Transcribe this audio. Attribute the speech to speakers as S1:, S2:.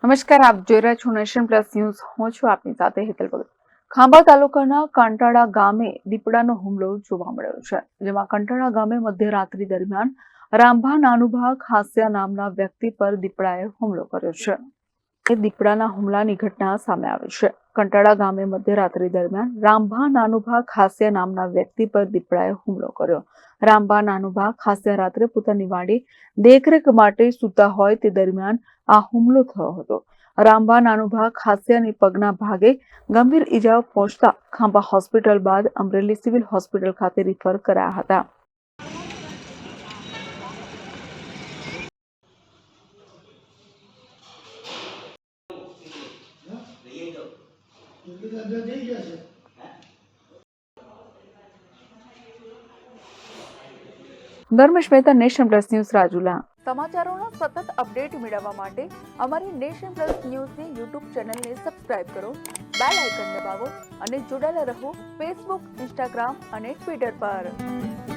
S1: નમસ્કાર, આપ જોઈ રહ્યા છો નેશન પ્લસ ન્યૂઝ. હું છું આપની સાથે હેતલ ભગત. ખાંભા તાલુકાના કંટાળા ગામે દીપડાનો હુમલો જોવા મળ્યો છે, જેમાં કંટાળા ગામે મધ્યરાત્રિ દરમિયાન રામભા નાનુભા ખાસિયા નામના વ્યક્તિ પર દીપડાએ હુમલો કર્યો છે. દીપડાના હુમલાની ઘટના સામે આવી છે. કંટાળા ગામે મધ્યરાત્રિ દરમિયાન રામભા નાનુભા ખાસિયા નામના વ્યક્તિ પર દીપડાએ હુમલો કર્યો. રામભા નાનુભા ખાસિયા રાત્રે પોતાની વાડી દેખરેખ માટે સૂતા હોય તે દરમિયાન આ હુમલો થયો હતો. રામભા નાનુભા ખાસિયાની પગના ભાગે ગંભીર ઈજાઓ પહોંચતા ખાંભા હોસ્પિટલ બાદ અમરેલી સિવિલ હોસ્પિટલ ખાતે રિફર કરાયા હતા. Dharmesh Mehta, nation plus news, Rajula. સમાચારોના સતત અપડેટ મેળવવા માટે અમારી નેશન પ્લસ ન્યૂઝની યુટ્યુબ ચેનલને સબસ્ક્રાઇબ કરો, બેલ આઇકન દબાવો અને જોડાયેલા રહો ફેસબુક, ઇન્સ્ટાગ્રામ અને ટ્વિટર પર.